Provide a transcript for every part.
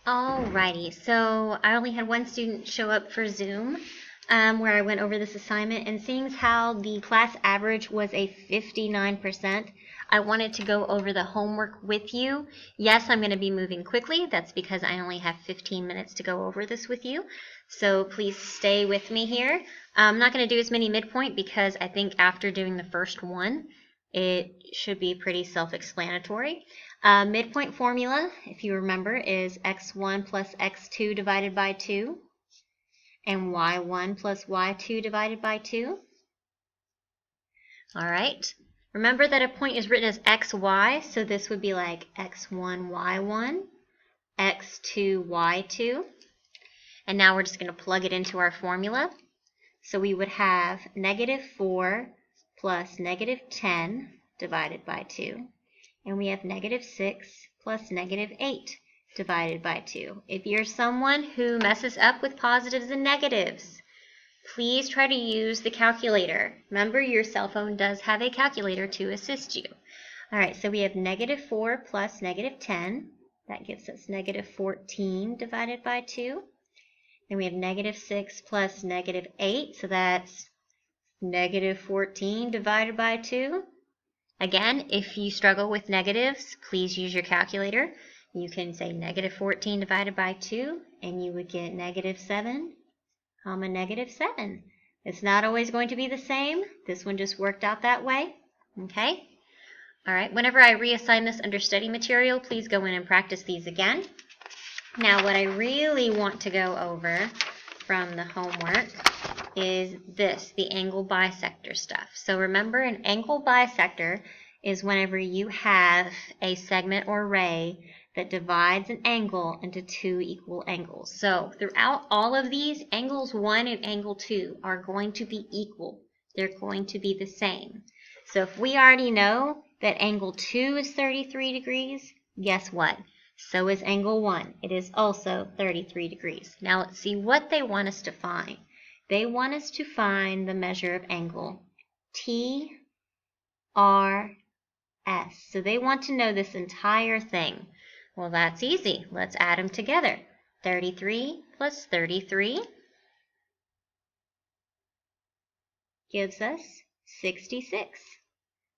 Alrighty, so I only had one student show up for Zoom where I went over this assignment, and seeing as how the class average was a 59%, I wanted to go over the homework with you. Yes, I'm going to be moving quickly. That's because I only have 15 minutes to go over this with you. So please stay with me here. I'm not going to do as many midpoint because I think after doing the first one, it should be pretty self-explanatory. Midpoint formula, if you remember, is x1 plus x2 divided by 2 and y1 plus y2 divided by 2. All right. Remember that a point is written as xy, so this would be like x1, y1, x2, y2. And now we're just going to plug it into our formula. So we would have negative 4 plus negative 10 divided by 2. And we have negative 6 plus negative 8 divided by 2. If you're someone who messes up with positives and negatives, please try to use the calculator. Remember, your cell phone does have a calculator to assist you. All right, so we have negative 4 plus negative 10. That gives us negative 14 divided by 2. Then we have negative 6 plus negative 8, so that's negative 14 divided by 2. Again, if you struggle with negatives, please use your calculator. You can say negative 14 divided by 2, and you would get negative 7, comma negative 7. It's not always going to be the same. This one just worked out that way. Okay? All right, whenever I reassign this under study material, please go in and practice these again. Now, what I really want to go over from the homework is this, the angle bisector stuff. So remember, an angle bisector is whenever you have a segment or ray that divides an angle into two equal angles. So throughout all of these, angles 1 and angle 2 are going to be equal. They're going to be the same. So if we already know that angle 2 is 33 degrees, guess what? So is angle 1. It is also 33 degrees. Now let's see what they want us to find. They want us to find the measure of angle TRS. So they want to know this entire thing. Well, that's easy. Let's add them together. 33 plus 33 gives us 66.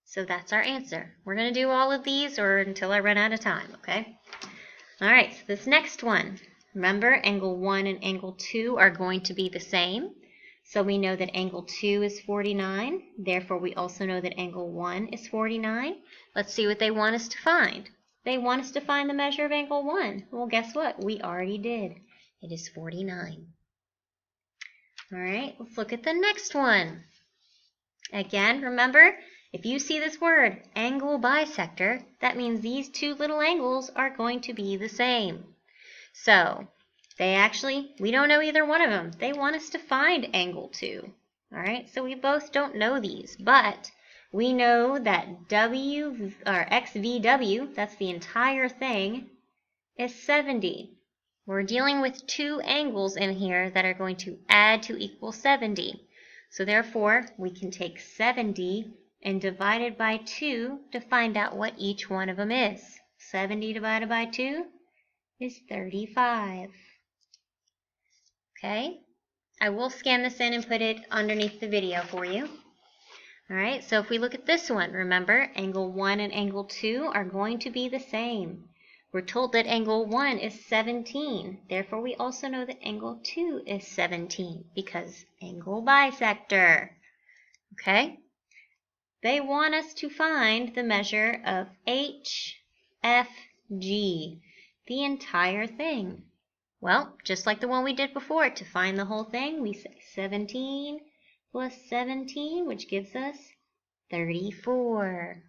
So that's our answer. We're going to do all of these or until I run out of time, okay? All right, so this next one. Remember, angle 1 and angle 2 are going to be the same. So we know that angle 2 is 49. Therefore, we also know that angle 1 is 49. Let's see what they want us to find. They want us to find the measure of angle 1. Well, guess what? We already did. It is 49. All right, let's look at the next one. Again, remember, if you see this word, angle bisector, that means these two little angles are going to be the same. So, we don't know either one of them. They want us to find angle 2. All right, so we both don't know these, but we know that XVW, that's the entire thing, is 70. We're dealing with two angles in here that are going to add to equal 70. So therefore, we can take 70 and divide it by 2 to find out what each one of them is. 70 divided by 2 is 35. Okay, I will scan this in and put it underneath the video for you. All right, so if we look at this one, remember, angle 1 and angle 2 are going to be the same. We're told that angle 1 is 17. Therefore, we also know that angle 2 is 17 because angle bisector. Okay? They want us to find the measure of HFG, the entire thing. Well, just like the one we did before, to find the whole thing, we say 17 plus 17, which gives us 34.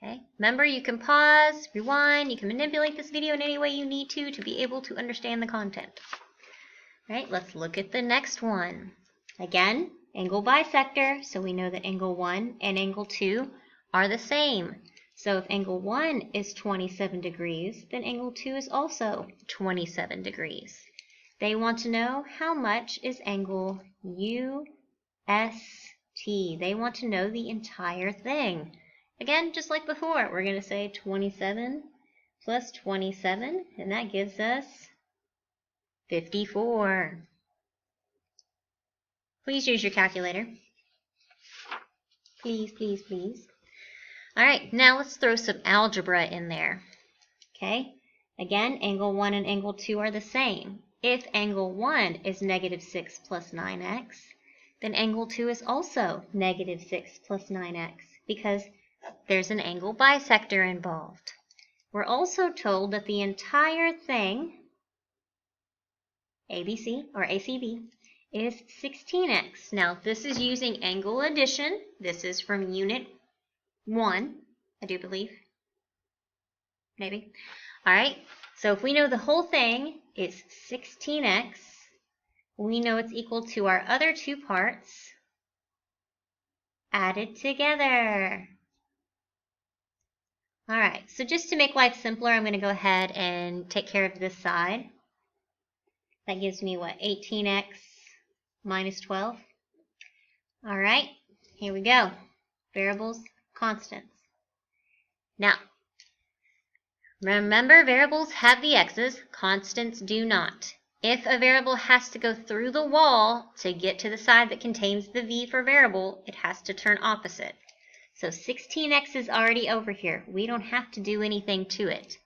Okay. Remember, you can pause, rewind, you can manipulate this video in any way you need to be able to understand the content. All right, let's look at the next one. Again, angle bisector, so we know that angle 1 and angle 2 are the same. So if angle 1 is 27 degrees, then angle 2 is also 27 degrees. They want to know how much is angle UST. They want to know the entire thing. Again, just like before, we're going to say 27 plus 27, and that gives us 54. Please use your calculator. Please, please, please. All right, now let's throw some algebra in there. Okay, again, angle 1 and angle 2 are the same. If angle 1 is negative 6 plus 9x, then angle 2 is also negative 6 plus 9x because there's an angle bisector involved. We're also told that the entire thing, ABC or ACB, is 16x. Now, this is using angle addition. This is from unit 1, I do believe. Maybe. All right, so if we know the whole thing is 16x, we know it's equal to our other two parts added together. All right, so just to make life simpler, I'm going to go ahead and take care of this side. That gives me what, 18x minus 12? All right, here we go. Variables, constants. Now, remember, variables have the x's, constants do not. If a variable has to go through the wall to get to the side that contains the v for variable, it has to turn opposite. So 16x is already over here. We don't have to do anything to it.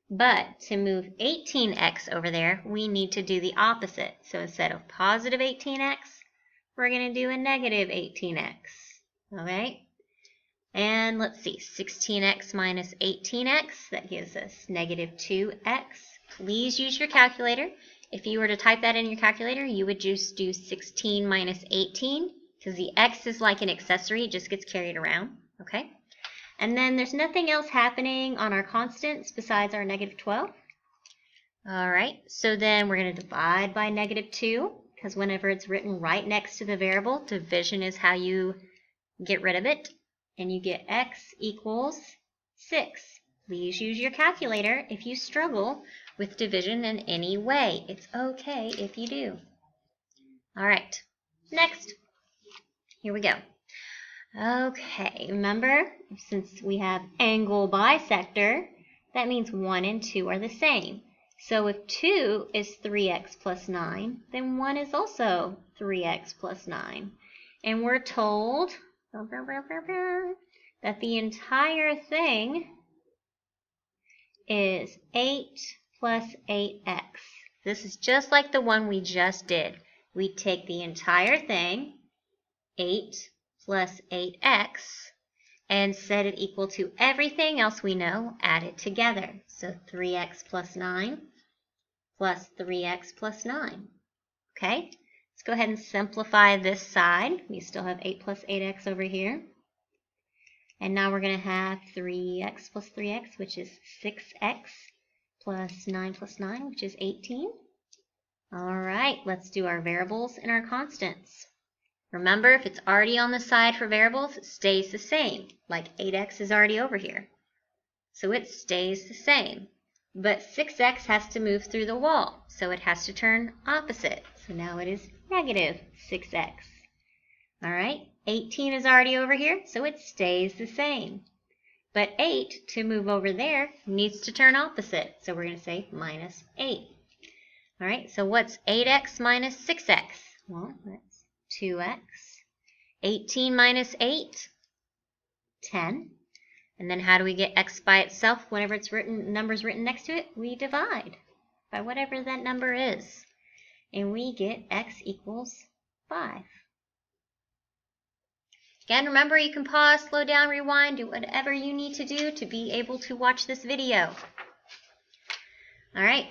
But to move 18x over there, we need to do the opposite. So instead of positive 18x, we're going to do a negative 18x. All right? And let's see, 16x minus 18x, that gives us negative 2x. Please use your calculator. If you were to type that in your calculator, you would just do 16 minus 18, because the x is like an accessory, it just gets carried around, okay? And then there's nothing else happening on our constants besides our negative 12. All right, so then we're going to divide by negative 2, because whenever it's written right next to the variable, division is how you get rid of it. And you get x equals 6. Please use your calculator if you struggle with division in any way. It's okay if you do. All right, next. Here we go. Okay, remember, since we have angle bisector, that means 1 and 2 are the same. So if 2 is 3x plus 9, then 1 is also 3x plus 9. And we're told that the entire thing is 8 plus 8x. This is just like the one we just did. We take the entire thing, 8 plus 8x, and set it equal to everything else we know added together. So 3x plus 9 plus 3x plus 9. Okay? Let's go ahead and simplify this side. We still have 8 plus 8x over here. And now we're going to have 3x plus 3x, which is 6x, plus 9 plus 9, which is 18. All right, let's do our variables and our constants. Remember, if it's already on the side for variables, it stays the same, like 8x is already over here. So it stays the same. But 6x has to move through the wall, so it has to turn opposite. So now it is negative 6x. All right, 18 is already over here, so it stays the same. But 8, to move over there, needs to turn opposite. So we're going to say minus 8. All right, so what's 8x minus 6x? Well, that's 2x. 18 minus 8, 10. And then how do we get x by itself whenever it's written, numbers written next to it? We divide by whatever that number is. And we get x equals 5. Again, remember, you can pause, slow down, rewind, do whatever you need to do to be able to watch this video. All right,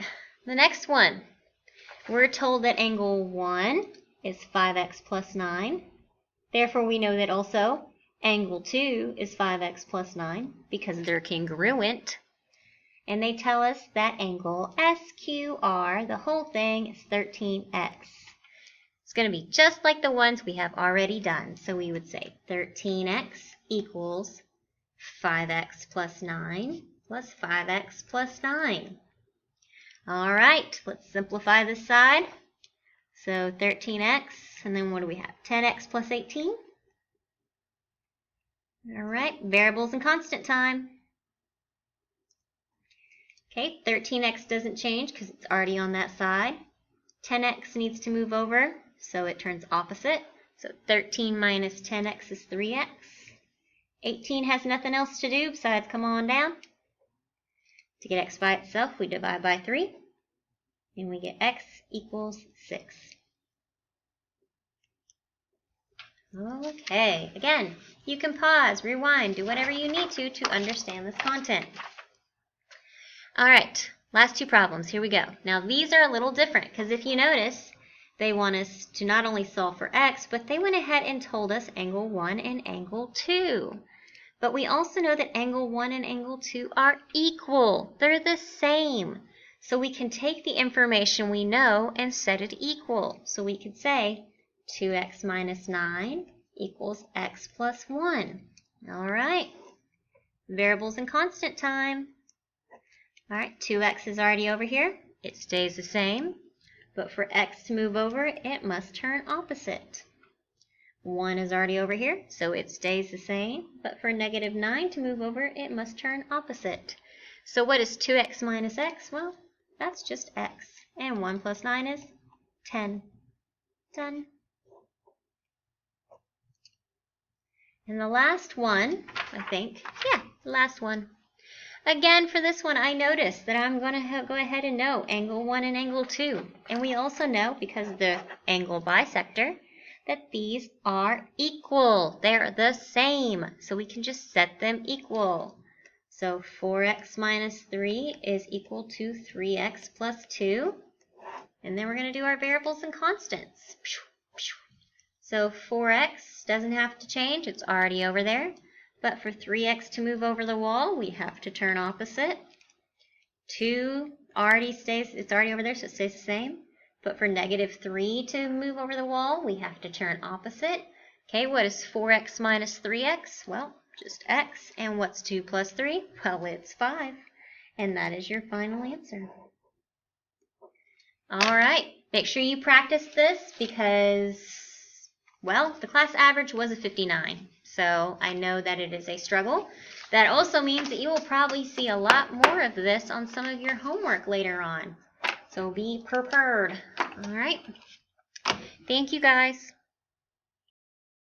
the next one. We're told that angle 1 is 5x plus 9. Therefore, we know that also angle 2 is 5x plus 9 because they're congruent. And they tell us that angle SQR, the whole thing, is 13x. It's going to be just like the ones we have already done. So we would say 13x equals 5x plus 9 plus 5x plus 9. All right, let's simplify this side. So 13x, and then what do we have? 10x plus 18. All right, variables and constant time. Okay, 13x doesn't change because it's already on that side. 10x needs to move over, so it turns opposite. So 13 minus 10x is 3x. 18 has nothing else to do besides come on down. To get x by itself, we divide by 3, and we get x equals 6. Okay, again, you can pause, rewind, do whatever you need to understand this content. All right, last two problems. Here we go. Now, these are a little different because if you notice, they want us to not only solve for x, but they went ahead and told us angle 1 and angle 2. But we also know that angle 1 and angle 2 are equal. They're the same. So we can take the information we know and set it equal. So we could say 2x minus 9 equals x plus 1. All right. Variables and constant time. All right, 2x is already over here. It stays the same. But for x to move over, it must turn opposite. 1 is already over here, so it stays the same. But for negative 9 to move over, it must turn opposite. So what is 2x minus x? Well, that's just x. And 1 plus 9 is 10. Done. And the last one, I think, the last one. Again, for this one, I noticed that I'm going to go ahead and know angle 1 and angle 2. And we also know, because of the angle bisector, that these are equal. They're the same. So we can just set them equal. So 4x minus 3 is equal to 3x plus 2. And then we're going to do our variables and constants. So 4x doesn't have to change. It's already over there. But for 3x to move over the wall, we have to turn opposite. 2 already stays, it's already over there, so it stays the same. But for negative 3 to move over the wall, we have to turn opposite. Okay, what is 4x minus 3x? Well, just x. And what's 2 plus 3? Well, it's 5. And that is your final answer. All right, make sure you practice this because, well, the class average was a 59. So I know that it is a struggle. That also means that you will probably see a lot more of this on some of your homework later on. So be prepared. All right. Thank you, guys.